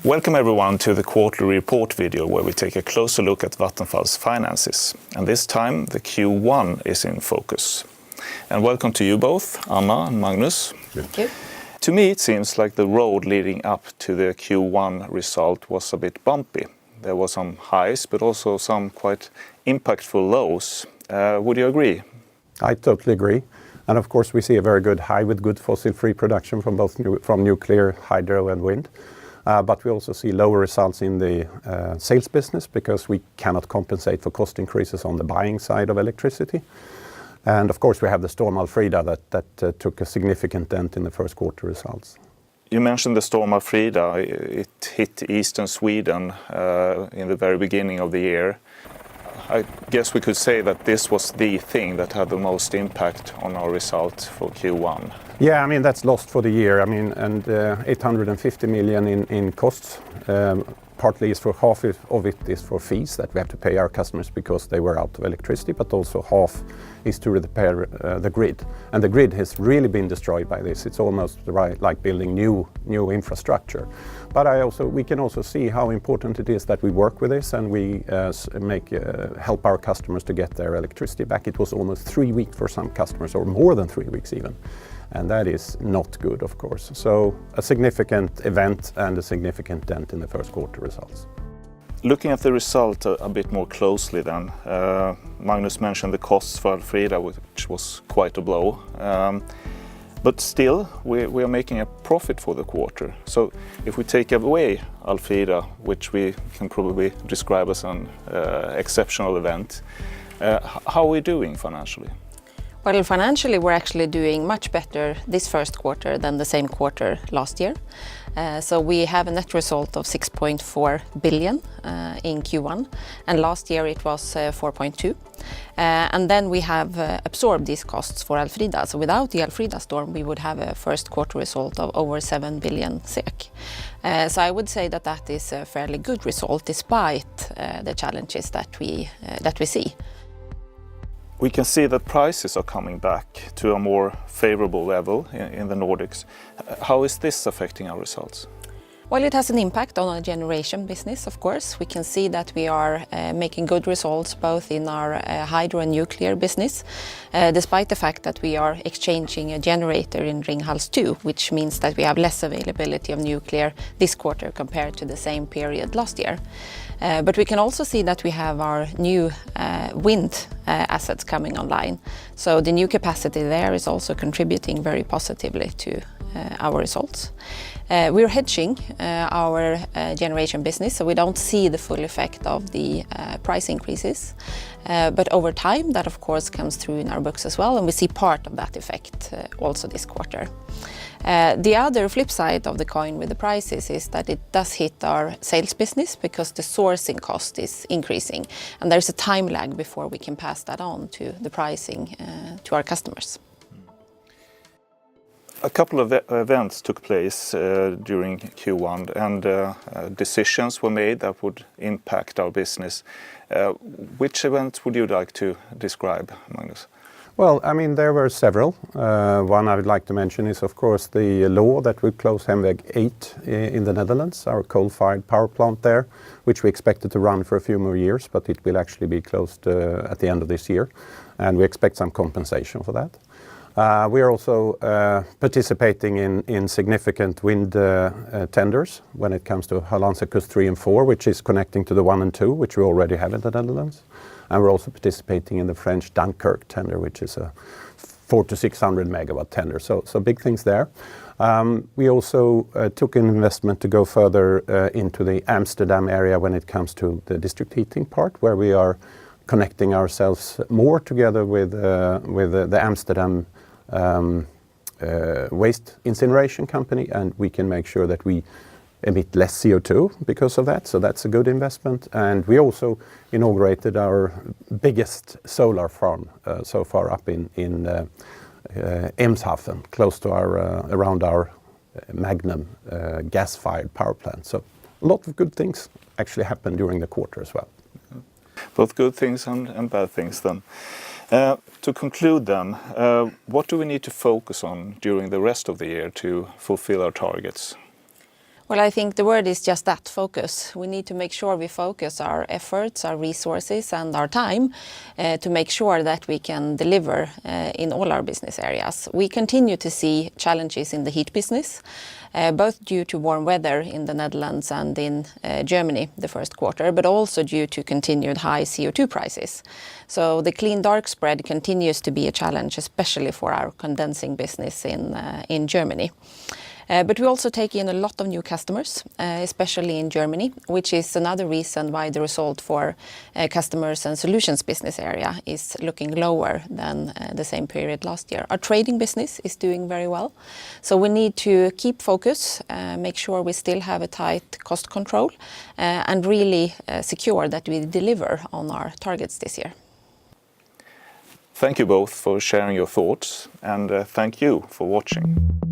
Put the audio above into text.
Welcome everyone to the quarterly report video where we take a closer look at Vattenfall's finances. And this time the Q1 is in focus. And welcome to you both, Anna and Magnus. Thank you. To me it seems like the road leading up to the Q1 result was a bit bumpy. There were some highs but also some quite impactful lows. Would you agree? I totally agree. And of course we see a very good high with good fossil-free production from both from nuclear, hydro and wind. But we also see lower results in the sales business because we cannot compensate for cost increases on the buying side of electricity. And of course we have the storm Alfrida that took a significant dent in the first quarter results. You mentioned the storm Alfrida. It hit eastern Sweden in the very beginning of the year. I guess we could say that this was the thing that had the most impact on our result for Q1. Yeah, I mean, that's lost for the year. I mean, and 850 million in costs. Partly is for half of it is for fees that we have to pay our customers because they were out of electricity, but also half is to repair the grid. And the grid has really been destroyed by this. It's almost like building new infrastructure. But we can also see how important it is that we work with this and we help our customers to get their electricity back. It was almost 3 weeks for some customers, or more than 3 weeks even. And that is not good, of course. So a significant event and a significant dent in the first quarter results. Looking at the result a bit more closely then, Magnus mentioned the costs for Alfrida, which was quite a blow. But still, we are making a profit for the quarter. So if we take away Alfrida, which we can probably describe as an exceptional event, how are we doing financially? Well, financially we're actually doing much better this first quarter than the same quarter last year. So we have a net result of 6.4 billion in Q1, and last year it was 4.2. And then we have absorbed these costs for Alfrida. So without the Alfrida storm we would have a first quarter result of over 7 billion SEK. So I would say that that is a fairly good result despite the challenges that we see. We can see that prices are coming back to a more favorable level in the Nordics. How is this affecting our results? Well, it has an impact on our generation business, of course. We can see that we are making good results both in our hydro and nuclear business, despite the fact that we are exchanging a generator in Ringhals 2, which means that we have less availability of nuclear this quarter compared to the same period last year. But we can also see that we have our new wind assets coming online. So the new capacity there is also contributing very positively to our results. We're hedging our generation business, so we don't see the full effect of the price increases. But over time, that of course comes through in our books as well, and we see part of that effect also this quarter. The other flip side of the coin with the prices is that it does hit our sales business because the sourcing cost is increasing, and there's a time lag before we can pass that on to the pricing to our customers. A couple of events took place during Q1 and decisions were made that would impact our business. Which events would you like to describe, Magnus? Well, I mean, there were several. One I would like to mention is, of course, the law that would close Hemweg 8 in the Netherlands, our coal-fired power plant there, which we expected to run for a few more years, but it will actually be closed at the end of this year, and we expect some compensation for that. We are also participating in significant wind tenders when it comes to Hollandse Kust 3 and 4, which is connecting to the 1 and 2, which we already have in the Netherlands. And we're also participating in the French Dunkirk tender, which is a 400 to 600 megawatt tender. So big things there. We also took an investment to go further into the Amsterdam area when it comes to the district heating part, where we are connecting ourselves more together with the Amsterdam waste incineration company, and we can make sure that we emit less CO2 because of that, so that's a good investment. And we also inaugurated our biggest solar farm so far up in Eemshaven, close to around our Magnus gas-fired power plant. So a lot of good things actually happened during the quarter as well. Both good things and bad things then. To conclude then, what do we need to focus on during the rest of the year to fulfill our targets? Well, I think the word is just that, focus. We need to make sure we focus our efforts, our resources and our time to make sure that we can deliver in all our business areas. We continue to see challenges in the heat business, both due to warm weather in the Netherlands and in Germany the first quarter, but also due to continued high CO2 prices. So the clean dark spread continues to be a challenge, especially for our condensing business in Germany. But we also take in a lot of new customers, especially in Germany, which is another reason why the result for customers and solutions business area is looking lower than the same period last year. Our trading business is doing very well. So we need to keep focus, make sure we still have a tight cost control and really secure that we deliver on our targets this year. Thank you both for sharing your thoughts, and thank you for watching.